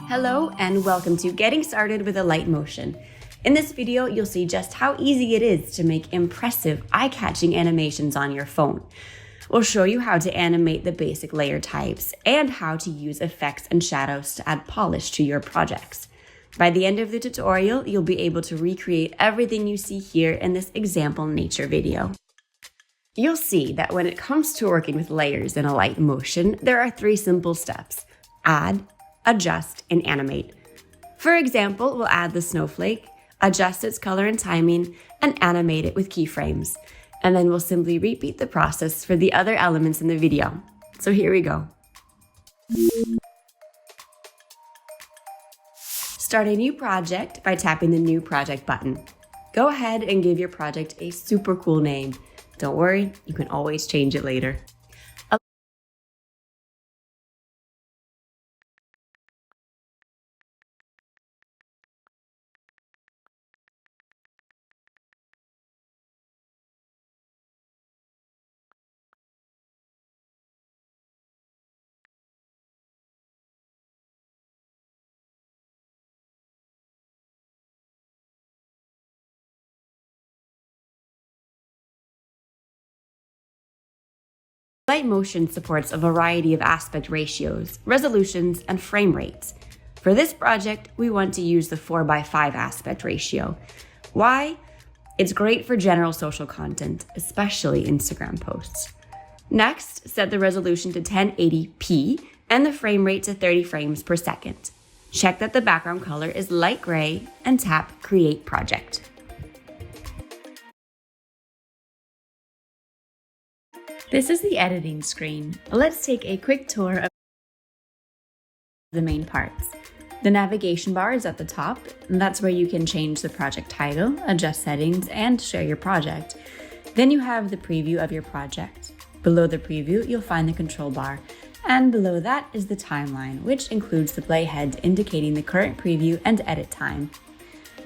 Hello and welcome to Getting Started with Alight Motion. In this video, you'll see just how easy it is to make impressive, eye-catching animations on your phone. We'll show you how to animate the basic layer types and how to use effects and shadows to add polish to your projects. By the end of the tutorial, you'll be able to recreate everything you see here in this example nature video. You'll see that when it comes to working with layers in Alight Motion, there are 3 simple steps: add, adjust, and animate. For example, we'll add the snowflake, adjust its color and timing, and animate it with keyframes. And then we'll simply repeat the process for the other elements in the video. So here we go. Start a new project by tapping the New Project button. Go ahead and give your project a super cool name. Don't worry, you can always change it later. Alight Motion supports a variety of aspect ratios, resolutions, and frame rates. For this project, we want to use the 4:5 aspect ratio. Why? It's great for general social content, especially Instagram posts. Next, set the resolution to 1080p and the frame rate to 30 frames per second. Check that the background color is light gray and tap Create Project. This is the editing screen. Let's take a quick tour of the main parts. The navigation bar is at the top, and that's where you can change the project title, adjust settings, and share your project. Then you have the preview of your project. Below the preview, you'll find the control bar, and below that is the timeline, which includes the playhead indicating the current preview and edit time.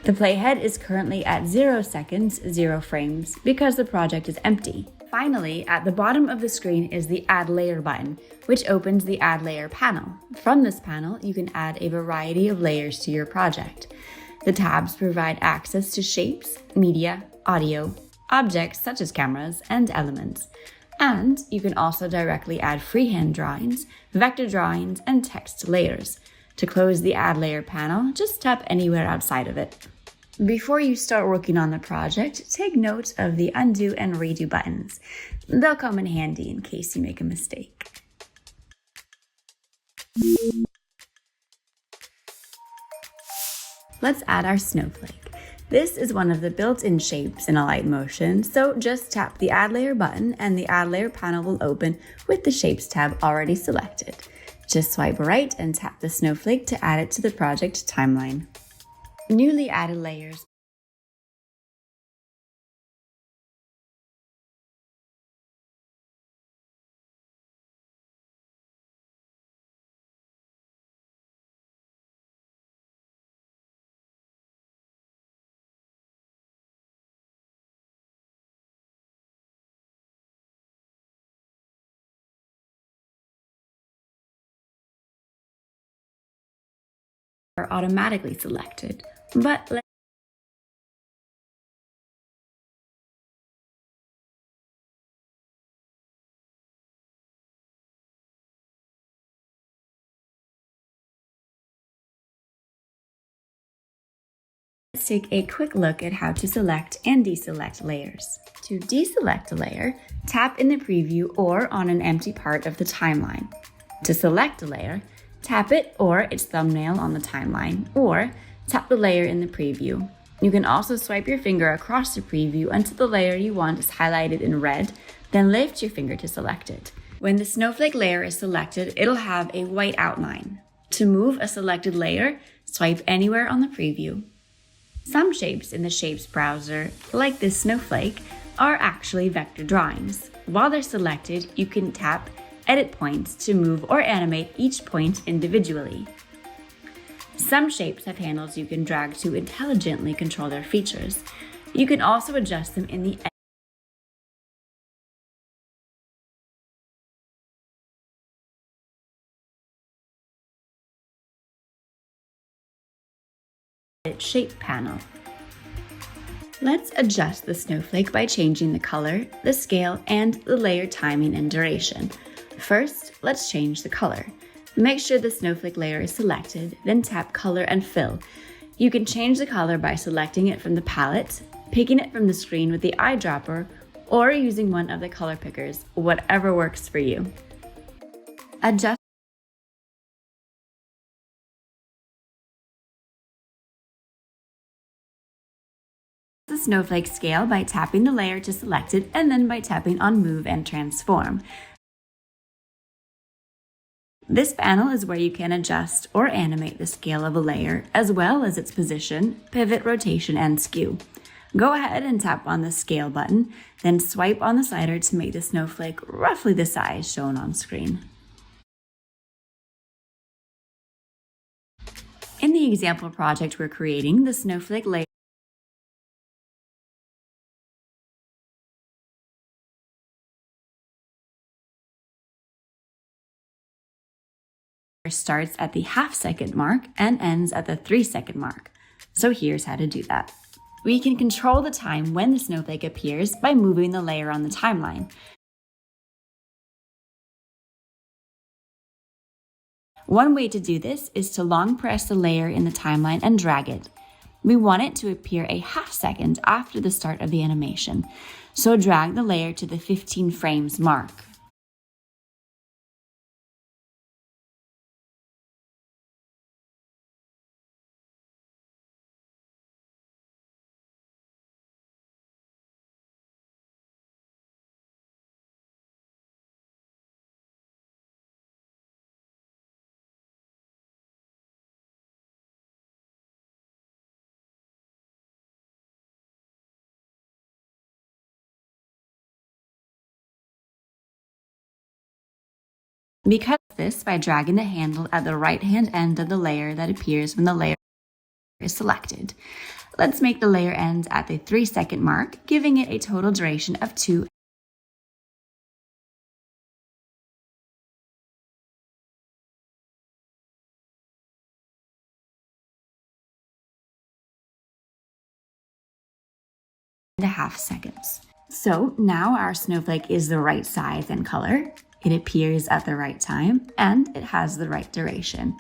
The playhead is currently at 0 seconds, 0 frames, because the project is empty. Finally, at the bottom of the screen is the Add Layer button, which opens the Add Layer panel. From this panel, you can add a variety of layers to your project. The tabs provide access to shapes, media, audio, objects such as cameras, and elements. And you can also directly add freehand drawings, vector drawings, and text layers. To close the Add Layer panel, just tap anywhere outside of it. Before you start working on the project, take note of the undo and redo buttons. They'll come in handy in case you make a mistake. Let's add our snowflake. This is one of the built-in shapes in Alight Motion, so just tap the Add Layer button and the Add Layer panel will open with the Shapes tab already selected. Just swipe right and tap the snowflake to add it to the project timeline. Newly added layers are automatically selected, but let's take a quick look at how to select and deselect layers. To deselect a layer, tap in the preview or on an empty part of the timeline. To select a layer, tap it or its thumbnail on the timeline, or tap the layer in the preview. You can also swipe your finger across the preview until the layer you want is highlighted in red, then lift your finger to select it. When the snowflake layer is selected, it'll have a white outline. To move a selected layer, swipe anywhere on the preview. Some shapes in the Shapes browser, like this snowflake, are actually vector drawings. While they're selected, you can tap Edit Points to move or animate each point individually. Some shapes have handles you can drag to intelligently control their features. You can also adjust them in the Edit Shape panel. Let's adjust the snowflake by changing the color, the scale, and the layer timing and duration. First, let's change the color. Make sure the snowflake layer is selected, then tap Color and Fill. You can change the color by selecting it from the palette, picking it from the screen with the eyedropper, or using one of the color pickers, whatever works for you. Adjust the snowflake scale by tapping the layer to select it and then by tapping on Move and Transform. This panel is where you can adjust or animate the scale of a layer, as well as its position, pivot, rotation, and skew. Go ahead and tap on the Scale button, then swipe on the slider to make the snowflake roughly the size shown on screen. In the example project we're creating, the snowflake layer starts at the half-second mark and ends at the 3-second mark. So here's how to do that. We can control the time when the snowflake appears by moving the layer on the timeline. One way to do this is to long press the layer in the timeline and drag it. We want it to appear a half-second after the start of the animation, so drag the layer to the 15 frames mark. Because of this, by dragging the handle at the right-hand end of the layer that appears when the layer is selected. Let's make the layer end at the 3-second mark, giving it a total duration of 2. and a half seconds. So now our snowflake is the right size and color, it appears at the right time, and it has the right duration.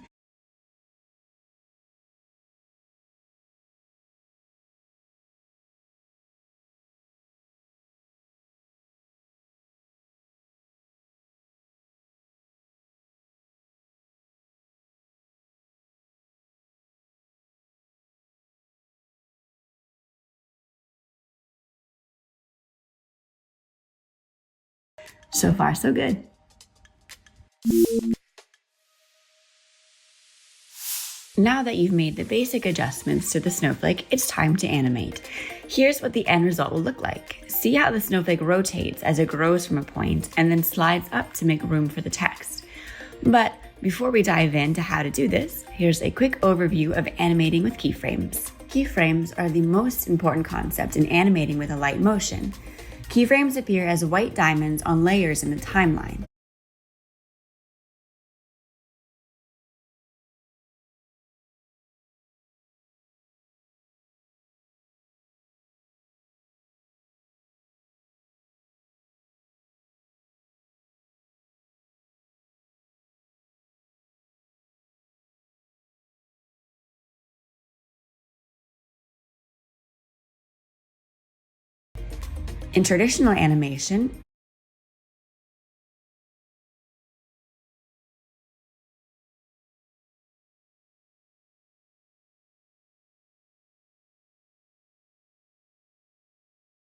So far, so good. Now that you've made the basic adjustments to the snowflake, it's time to animate. Here's what the end result will look like. See how the snowflake rotates as it grows from a point and then slides up to make room for the text. But before we dive into how to do this, here's a quick overview of animating with keyframes. Keyframes are the most important concept in animating with alight motion. Keyframes appear as white diamonds on layers in the timeline. In traditional animation,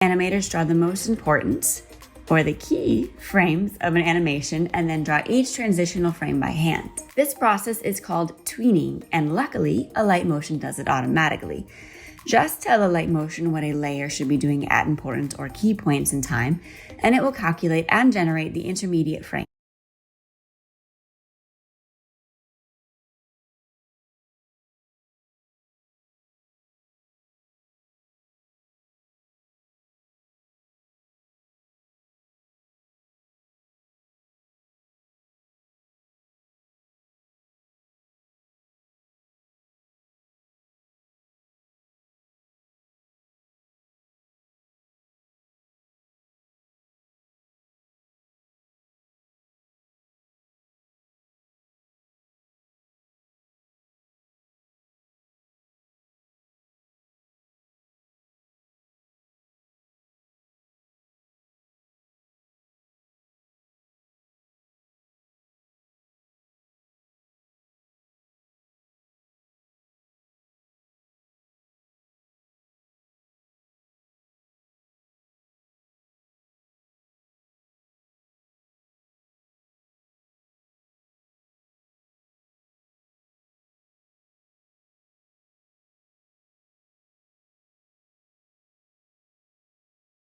animators draw the most important, or the key, frames of an animation and then draw each transitional frame by hand. This process is called tweening, and luckily, alight motion does it automatically. Just tell alight motion what a layer should be doing at important or key points in time, and it will calculate and generate the intermediate frame.